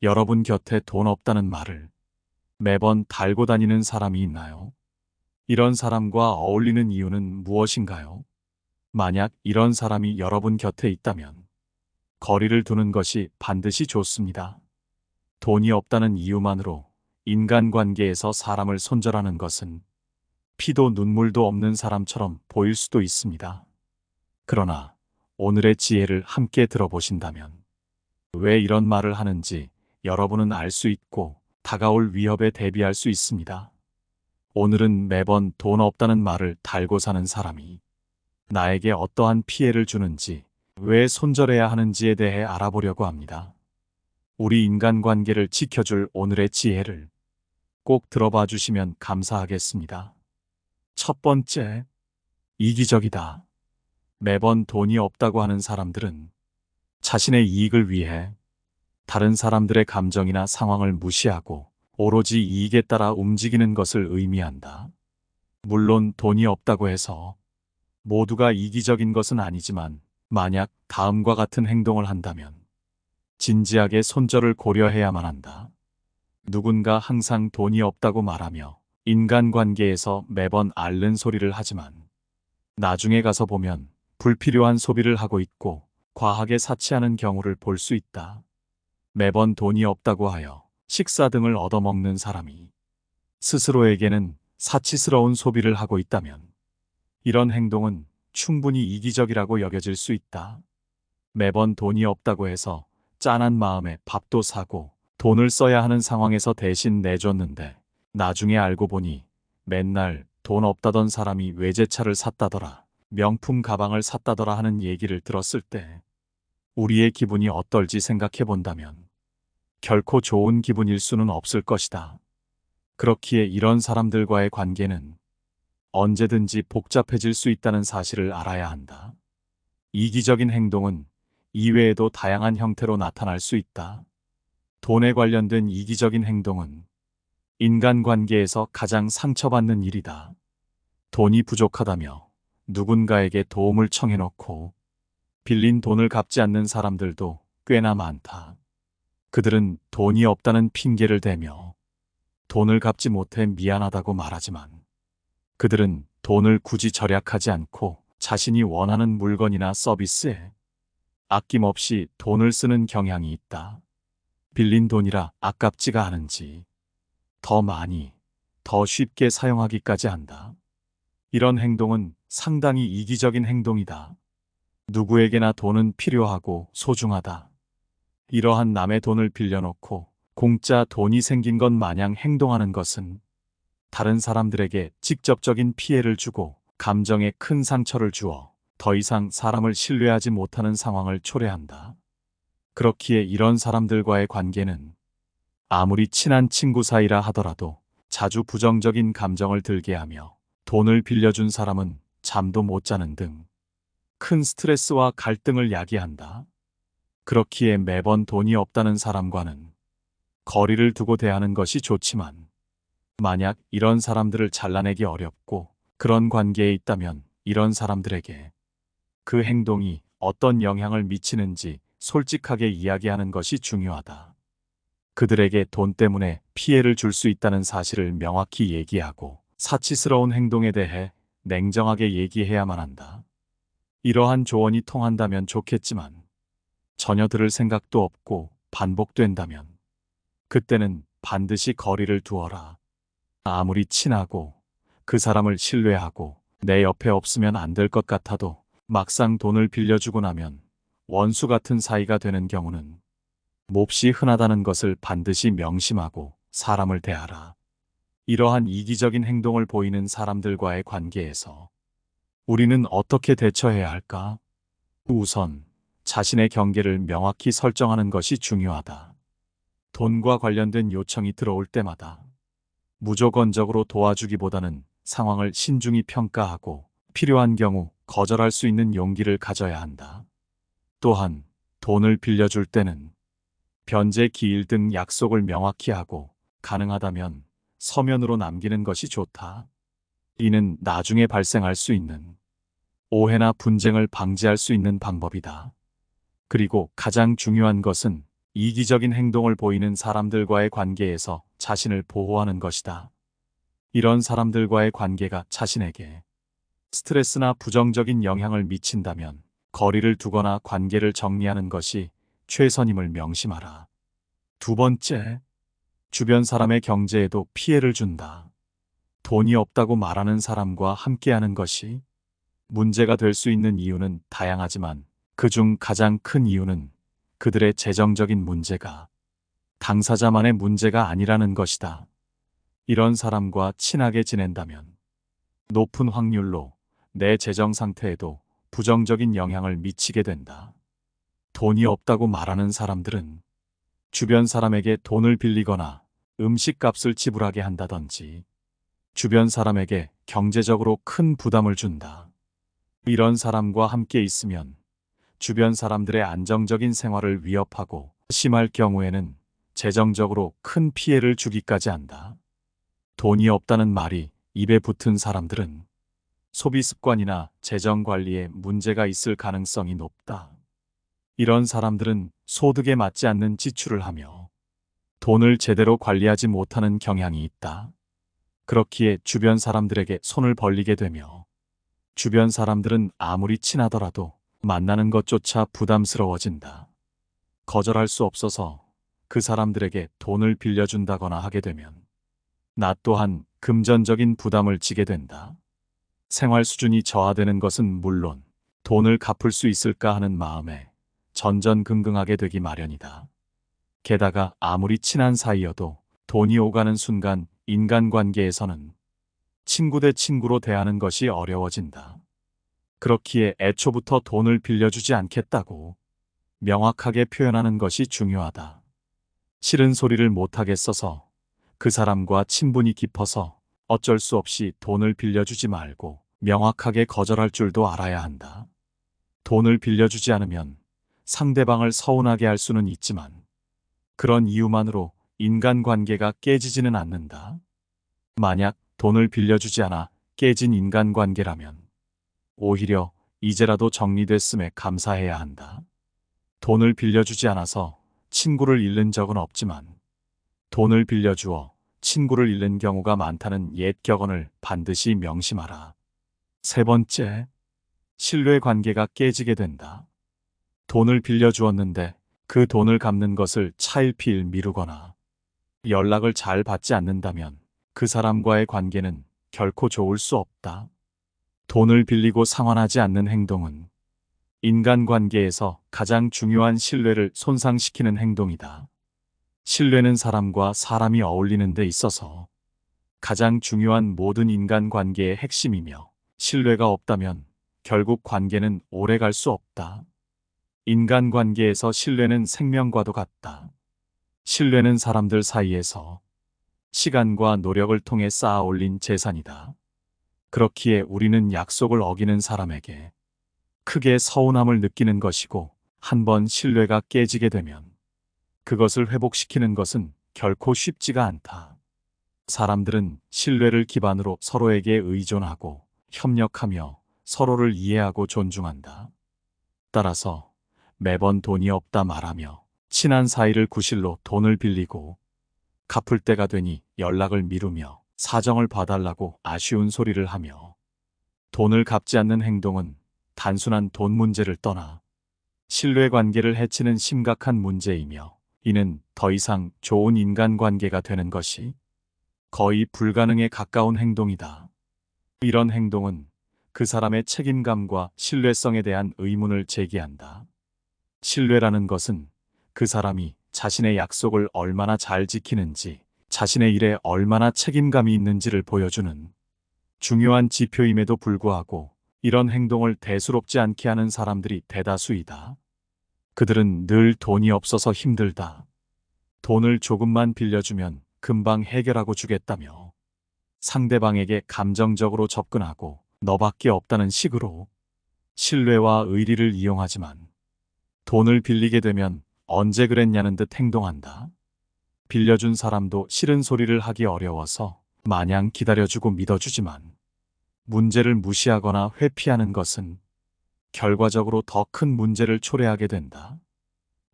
여러분 곁에 돈 없다는 말을 매번 달고 다니는 사람이 있나요? 이런 사람과 어울리는 이유는 무엇인가요? 만약 이런 사람이 여러분 곁에 있다면 거리를 두는 것이 반드시 좋습니다. 돈이 없다는 이유만으로 인간관계에서 사람을 손절하는 것은 피도 눈물도 없는 사람처럼 보일 수도 있습니다. 그러나 오늘의 지혜를 함께 들어보신다면 왜 이런 말을 하는지 여러분은 알 수 있고 다가올 위협에 대비할 수 있습니다. 오늘은 매번 돈 없다는 말을 달고 사는 사람이 나에게 어떠한 피해를 주는지, 왜 손절해야 하는지에 대해 알아보려고 합니다. 우리 인간관계를 지켜줄 오늘의 지혜를 꼭 들어봐 주시면 감사하겠습니다. 첫 번째, 이기적이다. 매번 돈이 없다고 하는 사람들은 자신의 이익을 위해 다른 사람들의 감정이나 상황을 무시하고 오로지 이익에 따라 움직이는 것을 의미한다. 물론 돈이 없다고 해서 모두가 이기적인 것은 아니지만 만약 다음과 같은 행동을 한다면 진지하게 손절을 고려해야만 한다. 누군가 항상 돈이 없다고 말하며 인간관계에서 매번 앓는 소리를 하지만 나중에 가서 보면 불필요한 소비를 하고 있고 과하게 사치하는 경우를 볼 수 있다. 매번 돈이 없다고 하여 식사 등을 얻어먹는 사람이 스스로에게는 사치스러운 소비를 하고 있다면 이런 행동은 충분히 이기적이라고 여겨질 수 있다. 매번 돈이 없다고 해서 짠한 마음에 밥도 사고 돈을 써야 하는 상황에서 대신 내줬는데 나중에 알고 보니 맨날 돈 없다던 사람이 외제차를 샀다더라, 명품 가방을 샀다더라 하는 얘기를 들었을 때 우리의 기분이 어떨지 생각해 본다면 결코 좋은 기분일 수는 없을 것이다. 그렇기에 이런 사람들과의 관계는 언제든지 복잡해질 수 있다는 사실을 알아야 한다. 이기적인 행동은 이외에도 다양한 형태로 나타날 수 있다. 돈에 관련된 이기적인 행동은 인간관계에서 가장 상처받는 일이다. 돈이 부족하다며 누군가에게 도움을 청해놓고 빌린 돈을 갚지 않는 사람들도 꽤나 많다. 그들은 돈이 없다는 핑계를 대며 돈을 갚지 못해 미안하다고 말하지만 그들은 돈을 굳이 절약하지 않고 자신이 원하는 물건이나 서비스에 아낌없이 돈을 쓰는 경향이 있다. 빌린 돈이라 아깝지가 않은지 더 많이, 더 쉽게 사용하기까지 한다. 이런 행동은 상당히 이기적인 행동이다. 누구에게나 돈은 필요하고 소중하다. 이러한 남의 돈을 빌려놓고 공짜 돈이 생긴 것 마냥 행동하는 것은 다른 사람들에게 직접적인 피해를 주고 감정에 큰 상처를 주어 더 이상 사람을 신뢰하지 못하는 상황을 초래한다. 그렇기에 이런 사람들과의 관계는 아무리 친한 친구 사이라 하더라도 자주 부정적인 감정을 들게 하며 돈을 빌려준 사람은 잠도 못 자는 등 큰 스트레스와 갈등을 야기한다. 그렇기에 매번 돈이 없다는 사람과는 거리를 두고 대하는 것이 좋지만 만약 이런 사람들을 잘라내기 어렵고 그런 관계에 있다면 이런 사람들에게 그 행동이 어떤 영향을 미치는지 솔직하게 이야기하는 것이 중요하다. 그들에게 돈 때문에 피해를 줄 수 있다는 사실을 명확히 얘기하고 사치스러운 행동에 대해 냉정하게 얘기해야만 한다. 이러한 조언이 통한다면 좋겠지만 전혀 들을 생각도 없고 반복된다면 그때는 반드시 거리를 두어라. 아무리 친하고 그 사람을 신뢰하고 내 옆에 없으면 안 될 것 같아도 막상 돈을 빌려주고 나면 원수 같은 사이가 되는 경우는 몹시 흔하다는 것을 반드시 명심하고 사람을 대하라. 이러한 이기적인 행동을 보이는 사람들과의 관계에서 우리는 어떻게 대처해야 할까? 우선 자신의 경계를 명확히 설정하는 것이 중요하다. 돈과 관련된 요청이 들어올 때마다 무조건적으로 도와주기보다는 상황을 신중히 평가하고 필요한 경우 거절할 수 있는 용기를 가져야 한다. 또한 돈을 빌려줄 때는 변제 기일 등 약속을 명확히 하고 가능하다면 서면으로 남기는 것이 좋다. 이는 나중에 발생할 수 있는 오해나 분쟁을 방지할 수 있는 방법이다. 그리고 가장 중요한 것은 이기적인 행동을 보이는 사람들과의 관계에서 자신을 보호하는 것이다. 이런 사람들과의 관계가 자신에게 스트레스나 부정적인 영향을 미친다면 거리를 두거나 관계를 정리하는 것이 최선임을 명심하라. 두 번째, 주변 사람의 경제에도 피해를 준다. 돈이 없다고 말하는 사람과 함께하는 것이 문제가 될 수 있는 이유는 다양하지만 그중 가장 큰 이유는 그들의 재정적인 문제가 당사자만의 문제가 아니라는 것이다. 이런 사람과 친하게 지낸다면 높은 확률로 내 재정 상태에도 부정적인 영향을 미치게 된다. 돈이 없다고 말하는 사람들은 주변 사람에게 돈을 빌리거나 음식값을 지불하게 한다든지 주변 사람에게 경제적으로 큰 부담을 준다. 이런 사람과 함께 있으면 주변 사람들의 안정적인 생활을 위협하고 심할 경우에는 재정적으로 큰 피해를 주기까지 한다. 돈이 없다는 말이 입에 붙은 사람들은 소비 습관이나 재정 관리에 문제가 있을 가능성이 높다. 이런 사람들은 소득에 맞지 않는 지출을 하며 돈을 제대로 관리하지 못하는 경향이 있다. 그렇기에 주변 사람들에게 손을 벌리게 되며 주변 사람들은 아무리 친하더라도 만나는 것조차 부담스러워진다. 거절할 수 없어서 그 사람들에게 돈을 빌려준다거나 하게 되면 나 또한 금전적인 부담을 지게 된다. 생활 수준이 저하되는 것은 물론 돈을 갚을 수 있을까 하는 마음에 전전긍긍하게 되기 마련이다. 게다가 아무리 친한 사이여도 돈이 오가는 순간 인간관계에서는 친구 대 친구로 대하는 것이 어려워진다. 그렇기에 애초부터 돈을 빌려주지 않겠다고 명확하게 표현하는 것이 중요하다. 싫은 소리를 못하겠어서 그 사람과 친분이 깊어서 어쩔 수 없이 돈을 빌려주지 말고 명확하게 거절할 줄도 알아야 한다. 돈을 빌려주지 않으면 상대방을 서운하게 할 수는 있지만 그런 이유만으로 인간관계가 깨지지는 않는다. 만약 돈을 빌려주지 않아 깨진 인간관계라면 오히려 이제라도 정리됐음에 감사해야 한다. 돈을 빌려주지 않아서 친구를 잃는 적은 없지만 돈을 빌려주어 친구를 잃는 경우가 많다는 옛 격언을 반드시 명심하라. 세 번째, 신뢰관계가 깨지게 된다. 돈을 빌려주었는데 그 돈을 갚는 것을 차일피일 미루거나 연락을 잘 받지 않는다면 그 사람과의 관계는 결코 좋을 수 없다. 돈을 빌리고 상환하지 않는 행동은 인간관계에서 가장 중요한 신뢰를 손상시키는 행동이다. 신뢰는 사람과 사람이 어울리는 데 있어서 가장 중요한 모든 인간관계의 핵심이며 신뢰가 없다면 결국 관계는 오래 갈 수 없다. 인간관계에서 신뢰는 생명과도 같다. 신뢰는 사람들 사이에서 시간과 노력을 통해 쌓아 올린 재산이다. 그렇기에 우리는 약속을 어기는 사람에게 크게 서운함을 느끼는 것이고 한번 신뢰가 깨지게 되면 그것을 회복시키는 것은 결코 쉽지가 않다. 사람들은 신뢰를 기반으로 서로에게 의존하고 협력하며 서로를 이해하고 존중한다. 따라서 매번 돈이 없다 말하며 친한 사이를 구실로 돈을 빌리고 갚을 때가 되니 연락을 미루며 사정을 봐달라고 아쉬운 소리를 하며 돈을 갚지 않는 행동은 단순한 돈 문제를 떠나 신뢰관계를 해치는 심각한 문제이며 이는 더 이상 좋은 인간관계가 되는 것이 거의 불가능에 가까운 행동이다. 이런 행동은 그 사람의 책임감과 신뢰성에 대한 의문을 제기한다. 신뢰라는 것은 그 사람이 자신의 약속을 얼마나 잘 지키는지, 자신의 일에 얼마나 책임감이 있는지를 보여주는 중요한 지표임에도 불구하고 이런 행동을 대수롭지 않게 하는 사람들이 대다수이다. 그들은 늘 돈이 없어서 힘들다. 돈을 조금만 빌려주면 금방 해결하고 주겠다며 상대방에게 감정적으로 접근하고 너밖에 없다는 식으로 신뢰와 의리를 이용하지만 돈을 빌리게 되면 언제 그랬냐는 듯 행동한다. 빌려준 사람도 싫은 소리를 하기 어려워서 마냥 기다려주고 믿어주지만 문제를 무시하거나 회피하는 것은 결과적으로 더 큰 문제를 초래하게 된다.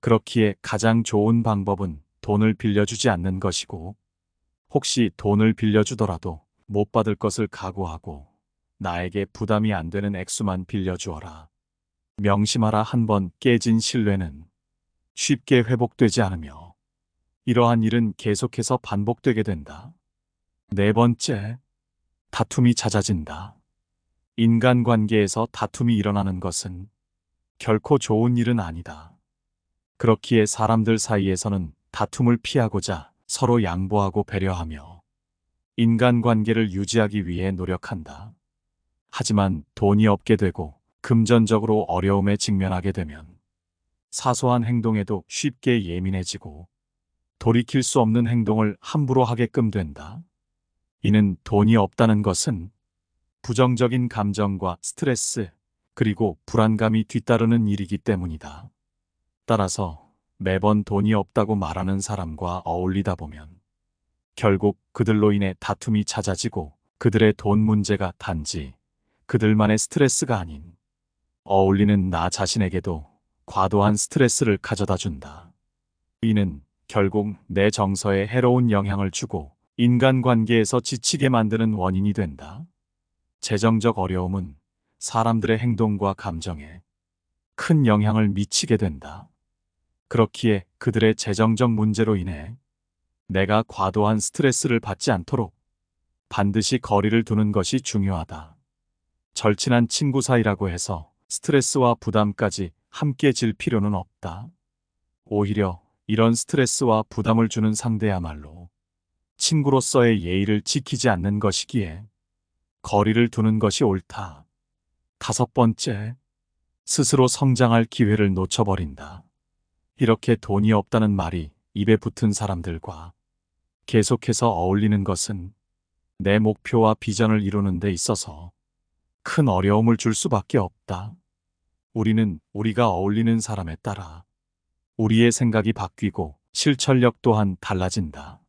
그렇기에 가장 좋은 방법은 돈을 빌려주지 않는 것이고, 혹시 돈을 빌려주더라도 못 받을 것을 각오하고 나에게 부담이 안 되는 액수만 빌려주어라. 명심하라. 한 번 깨진 신뢰는 쉽게 회복되지 않으며 이러한 일은 계속해서 반복되게 된다. 네 번째, 다툼이 잦아진다. 인간관계에서 다툼이 일어나는 것은 결코 좋은 일은 아니다. 그렇기에 사람들 사이에서는 다툼을 피하고자 서로 양보하고 배려하며 인간관계를 유지하기 위해 노력한다. 하지만 돈이 없게 되고 금전적으로 어려움에 직면하게 되면 사소한 행동에도 쉽게 예민해지고 돌이킬 수 없는 행동을 함부로 하게끔 된다. 이는 돈이 없다는 것은 부정적인 감정과 스트레스, 그리고 불안감이 뒤따르는 일이기 때문이다. 따라서 매번 돈이 없다고 말하는 사람과 어울리다 보면 결국 그들로 인해 다툼이 잦아지고 그들의 돈 문제가 단지 그들만의 스트레스가 아닌 어울리는 나 자신에게도 과도한 스트레스를 가져다 준다. 이는 결국 내 정서에 해로운 영향을 주고 인간관계에서 지치게 만드는 원인이 된다. 재정적 어려움은 사람들의 행동과 감정에 큰 영향을 미치게 된다. 그렇기에 그들의 재정적 문제로 인해 내가 과도한 스트레스를 받지 않도록 반드시 거리를 두는 것이 중요하다. 절친한 친구 사이라고 해서 스트레스와 부담까지 함께 질 필요는 없다. 오히려 이런 스트레스와 부담을 주는 상대야말로 친구로서의 예의를 지키지 않는 것이기에 거리를 두는 것이 옳다. 다섯 번째, 스스로 성장할 기회를 놓쳐버린다. 이렇게 돈이 없다는 말이 입에 붙은 사람들과 계속해서 어울리는 것은 내 목표와 비전을 이루는 데 있어서 큰 어려움을 줄 수밖에 없다. 우리는 우리가 어울리는 사람에 따라 우리의 생각이 바뀌고 실천력 또한 달라진다.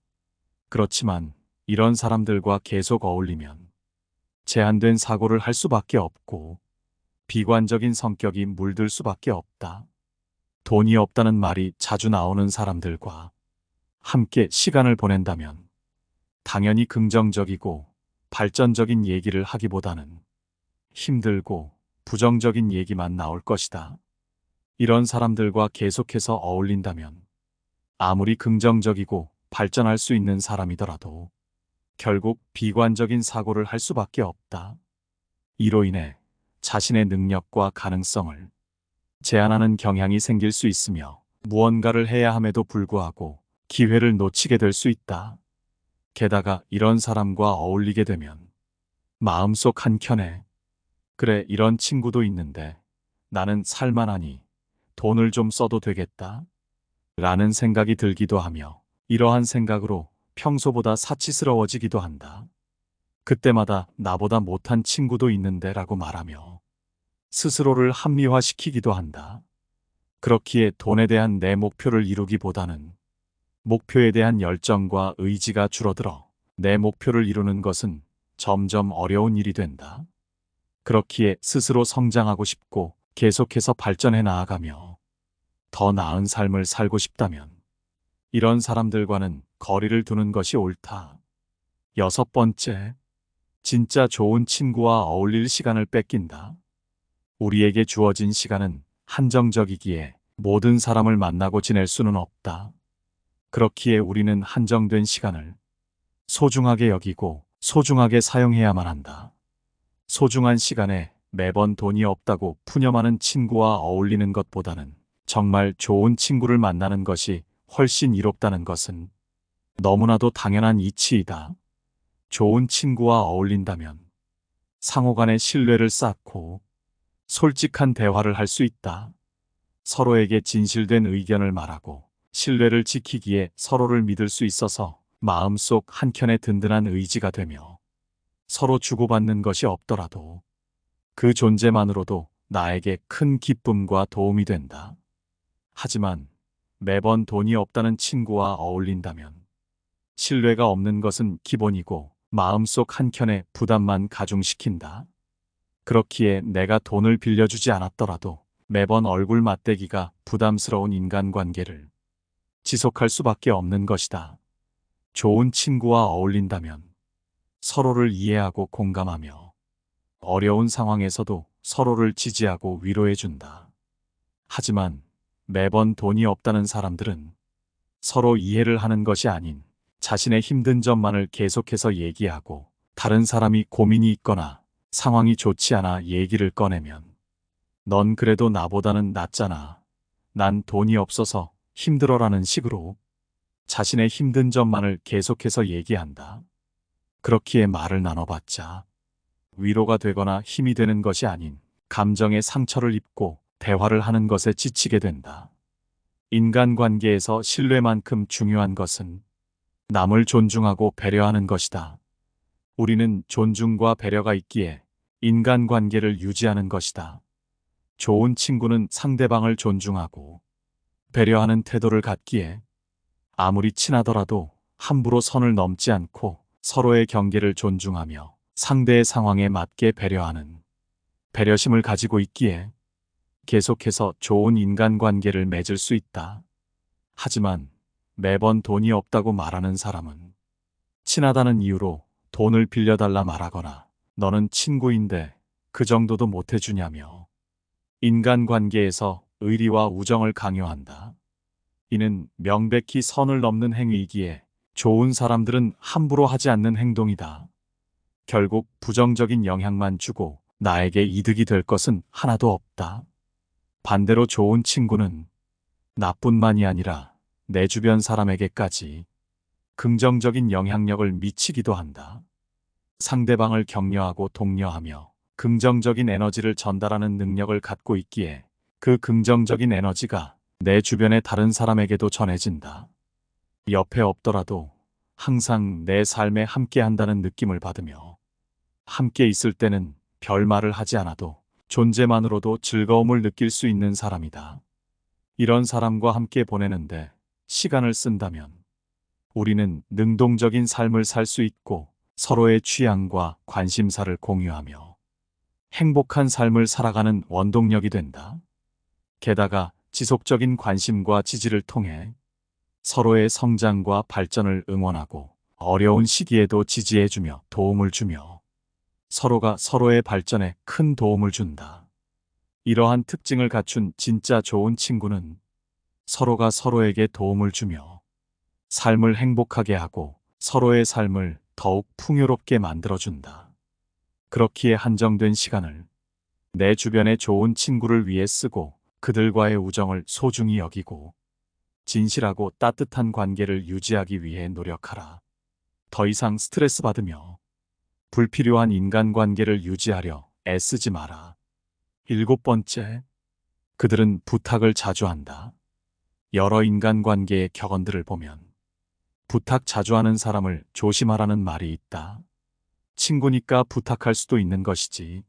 그렇지만 이런 사람들과 계속 어울리면 제한된 사고를 할 수밖에 없고 비관적인 성격이 물들 수밖에 없다. 돈이 없다는 말이 자주 나오는 사람들과 함께 시간을 보낸다면 당연히 긍정적이고 발전적인 얘기를 하기보다는 힘들고 부정적인 얘기만 나올 것이다. 이런 사람들과 계속해서 어울린다면 아무리 긍정적이고 발전할 수 있는 사람이더라도 결국 비관적인 사고를 할 수밖에 없다. 이로 인해 자신의 능력과 가능성을 제한하는 경향이 생길 수 있으며 무언가를 해야 함에도 불구하고 기회를 놓치게 될 수 있다. 게다가 이런 사람과 어울리게 되면 마음속 한켠에 그래, 이런 친구도 있는데 나는 살만하니 돈을 좀 써도 되겠다 라는 생각이 들기도 하며 이러한 생각으로 평소보다 사치스러워지기도 한다. 그때마다 나보다 못한 친구도 있는데 라고 말하며 스스로를 합리화시키기도 한다. 그렇기에 돈에 대한 내 목표를 이루기보다는 목표에 대한 열정과 의지가 줄어들어 내 목표를 이루는 것은 점점 어려운 일이 된다. 그렇기에 스스로 성장하고 싶고 계속해서 발전해 나아가며 더 나은 삶을 살고 싶다면 이런 사람들과는 거리를 두는 것이 옳다. 여섯 번째, 진짜 좋은 친구와 어울릴 시간을 뺏긴다. 우리에게 주어진 시간은 한정적이기에 모든 사람을 만나고 지낼 수는 없다. 그렇기에 우리는 한정된 시간을 소중하게 여기고 소중하게 사용해야만 한다. 소중한 시간에 매번 돈이 없다고 푸념하는 친구와 어울리는 것보다는 정말 좋은 친구를 만나는 것이 훨씬 이롭다는 것은 너무나도 당연한 이치이다. 좋은 친구와 어울린다면 상호 간의 신뢰를 쌓고 솔직한 대화를 할 수 있다. 서로에게 진실된 의견을 말하고 신뢰를 지키기에 서로를 믿을 수 있어서 마음속 한켠에 든든한 의지가 되며 서로 주고받는 것이 없더라도 그 존재만으로도 나에게 큰 기쁨과 도움이 된다. 하지만 매번 돈이 없다는 친구와 어울린다면 신뢰가 없는 것은 기본이고 마음속 한켠에 부담만 가중시킨다. 그렇기에 내가 돈을 빌려주지 않았더라도 매번 얼굴 맞대기가 부담스러운 인간관계를 지속할 수밖에 없는 것이다. 좋은 친구와 어울린다면 서로를 이해하고 공감하며 어려운 상황에서도 서로를 지지하고 위로해준다. 하지만 매번 돈이 없다는 사람들은 서로 이해를 하는 것이 아닌 자신의 힘든 점만을 계속해서 얘기하고, 다른 사람이 고민이 있거나 상황이 좋지 않아 얘기를 꺼내면 넌 그래도 나보다는 낫잖아, 난 돈이 없어서 힘들어라는 식으로 자신의 힘든 점만을 계속해서 얘기한다. 그렇기에 말을 나눠봤자 위로가 되거나 힘이 되는 것이 아닌 감정의 상처를 입고 대화를 하는 것에 지치게 된다. 인간관계에서 신뢰만큼 중요한 것은 남을 존중하고 배려하는 것이다. 우리는 존중과 배려가 있기에 인간관계를 유지하는 것이다. 좋은 친구는 상대방을 존중하고 배려하는 태도를 갖기에 아무리 친하더라도 함부로 선을 넘지 않고 서로의 경계를 존중하며 상대의 상황에 맞게 배려하는 배려심을 가지고 있기에 계속해서 좋은 인간관계를 맺을 수 있다. 하지만 매번 돈이 없다고 말하는 사람은 친하다는 이유로 돈을 빌려달라 말하거나 너는 친구인데 그 정도도 못해주냐며 인간관계에서 의리와 우정을 강요한다. 이는 명백히 선을 넘는 행위이기에 좋은 사람들은 함부로 하지 않는 행동이다. 결국 부정적인 영향만 주고 나에게 이득이 될 것은 하나도 없다. 반대로 좋은 친구는 나뿐만이 아니라 내 주변 사람에게까지 긍정적인 영향력을 미치기도 한다. 상대방을 격려하고 독려하며 긍정적인 에너지를 전달하는 능력을 갖고 있기에 그 긍정적인 에너지가 내 주변의 다른 사람에게도 전해진다. 옆에 없더라도 항상 내 삶에 함께 한다는 느낌을 받으며 함께 있을 때는 별말을 하지 않아도 존재만으로도 즐거움을 느낄 수 있는 사람이다. 이런 사람과 함께 보내는데 시간을 쓴다면 우리는 능동적인 삶을 살 수 있고 서로의 취향과 관심사를 공유하며 행복한 삶을 살아가는 원동력이 된다. 게다가 지속적인 관심과 지지를 통해 서로의 성장과 발전을 응원하고 어려운 시기에도 지지해주며 도움을 주며 서로가 서로의 발전에 큰 도움을 준다. 이러한 특징을 갖춘 진짜 좋은 친구는 서로가 서로에게 도움을 주며 삶을 행복하게 하고 서로의 삶을 더욱 풍요롭게 만들어준다. 그렇기에 한정된 시간을 내 주변의 좋은 친구를 위해 쓰고 그들과의 우정을 소중히 여기고 진실하고 따뜻한 관계를 유지하기 위해 노력하라. 더 이상 스트레스 받으며 불필요한 인간관계를 유지하려 애쓰지 마라. 7번째, 그들은 부탁을 자주 한다. 여러 인간관계의 격언들을 보면 부탁 자주 하는 사람을 조심하라는 말이 있다. 친구니까 부탁할 수도 있는 것이지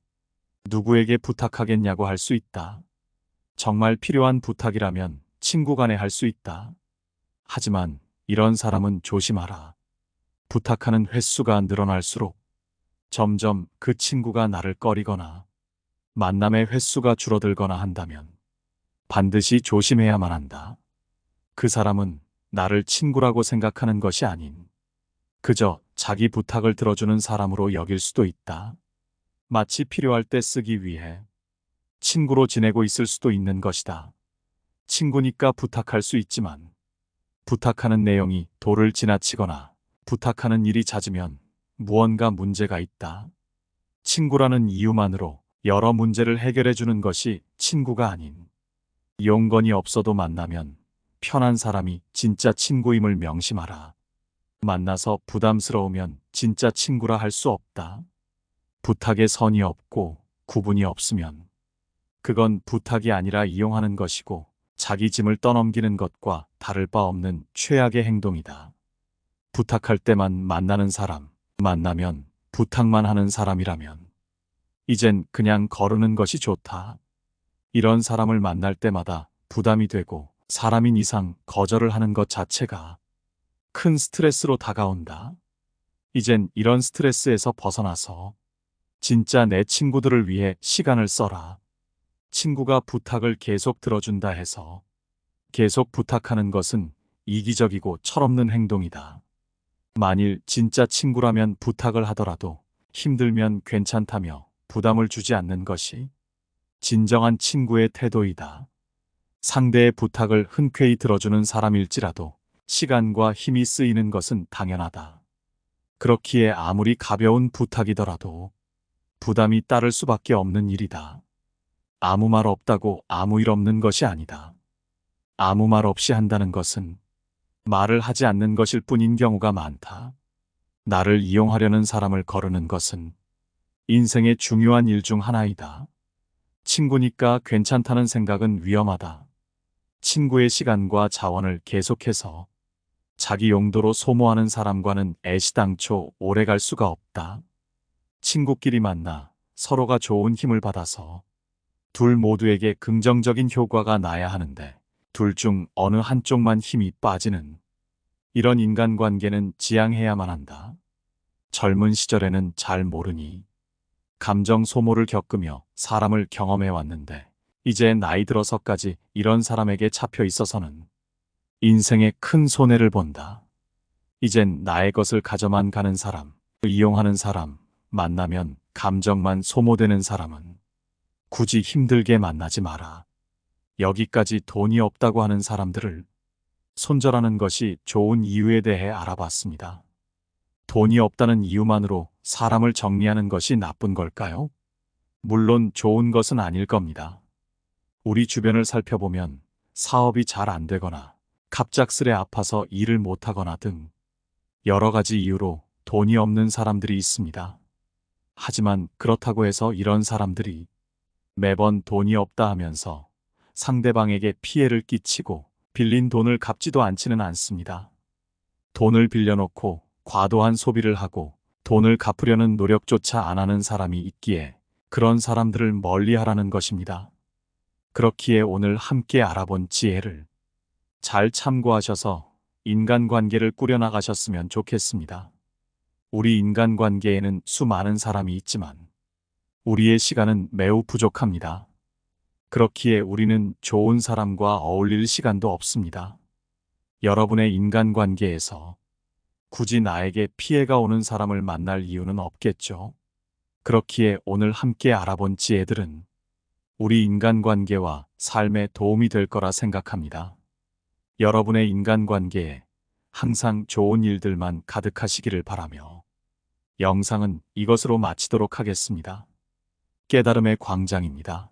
누구에게 부탁하겠냐고 할 수 있다. 정말 필요한 부탁이라면 친구 간에 할 수 있다. 하지만 이런 사람은 조심하라. 부탁하는 횟수가 늘어날수록 점점 그 친구가 나를 꺼리거나 만남의 횟수가 줄어들거나 한다면 반드시 조심해야만 한다. 그 사람은 나를 친구라고 생각하는 것이 아닌 그저 자기 부탁을 들어주는 사람으로 여길 수도 있다. 마치 필요할 때 쓰기 위해 친구로 지내고 있을 수도 있는 것이다. 친구니까 부탁할 수 있지만 부탁하는 내용이 도를 지나치거나 부탁하는 일이 잦으면 무언가 문제가 있다. 친구라는 이유만으로 여러 문제를 해결해 주는 것이 친구가 아닌 용건이 없어도 만나면 편한 사람이 진짜 친구임을 명심하라. 만나서 부담스러우면 진짜 친구라 할 수 없다. 부탁에 선이 없고 구분이 없으면 그건 부탁이 아니라 이용하는 것이고 자기 짐을 떠넘기는 것과 다를 바 없는 최악의 행동이다. 부탁할 때만 만나는 사람, 만나면 부탁만 하는 사람이라면 이젠 그냥 거르는 것이 좋다. 이런 사람을 만날 때마다 부담이 되고 사람인 이상 거절을 하는 것 자체가 큰 스트레스로 다가온다. 이젠 이런 스트레스에서 벗어나서 진짜 내 친구들을 위해 시간을 써라. 친구가 부탁을 계속 들어준다 해서 계속 부탁하는 것은 이기적이고 철없는 행동이다. 만일 진짜 친구라면 부탁을 하더라도 힘들면 괜찮다며 부담을 주지 않는 것이 진정한 친구의 태도이다. 상대의 부탁을 흔쾌히 들어주는 사람일지라도 시간과 힘이 쓰이는 것은 당연하다. 그렇기에 아무리 가벼운 부탁이더라도 부담이 따를 수밖에 없는 일이다. 아무 말 없다고 아무 일 없는 것이 아니다. 아무 말 없이 한다는 것은 말을 하지 않는 것일 뿐인 경우가 많다. 나를 이용하려는 사람을 거르는 것은 인생의 중요한 일 중 하나이다. 친구니까 괜찮다는 생각은 위험하다. 친구의 시간과 자원을 계속해서 자기 용도로 소모하는 사람과는 애시당초 오래 갈 수가 없다. 친구끼리 만나 서로가 좋은 힘을 받아서 둘 모두에게 긍정적인 효과가 나야 하는데 둘 중 어느 한쪽만 힘이 빠지는 이런 인간관계는 지양해야만 한다. 젊은 시절에는 잘 모르니 감정 소모를 겪으며 사람을 경험해 왔는데 이제 나이 들어서까지 이런 사람에게 잡혀 있어서는 인생에 큰 손해를 본다. 이젠 나의 것을 가져만 가는 사람, 이용하는 사람, 만나면 감정만 소모되는 사람은 굳이 힘들게 만나지 마라. 여기까지 돈이 없다고 하는 사람들을 손절하는 것이 좋은 이유에 대해 알아봤습니다. 돈이 없다는 이유만으로 사람을 정리하는 것이 나쁜 걸까요? 물론 좋은 것은 아닐 겁니다. 우리 주변을 살펴보면 사업이 잘 안 되거나 갑작스레 아파서 일을 못하거나 등 여러 가지 이유로 돈이 없는 사람들이 있습니다. 하지만 그렇다고 해서 이런 사람들이 매번 돈이 없다 하면서 상대방에게 피해를 끼치고 빌린 돈을 갚지도 않지는 않습니다. 돈을 빌려놓고 과도한 소비를 하고 돈을 갚으려는 노력조차 안 하는 사람이 있기에 그런 사람들을 멀리하라는 것입니다. 그렇기에 오늘 함께 알아본 지혜를 잘 참고하셔서 인간관계를 꾸려나가셨으면 좋겠습니다. 우리 인간관계에는 수많은 사람이 있지만 우리의 시간은 매우 부족합니다. 그렇기에 우리는 좋은 사람과 어울릴 시간도 없습니다. 여러분의 인간관계에서 굳이 나에게 피해가 오는 사람을 만날 이유는 없겠죠. 그렇기에 오늘 함께 알아본 지혜들은 우리 인간관계와 삶에 도움이 될 거라 생각합니다. 여러분의 인간관계에 항상 좋은 일들만 가득하시기를 바라며 영상은 이것으로 마치도록 하겠습니다. 깨달음의 광장입니다.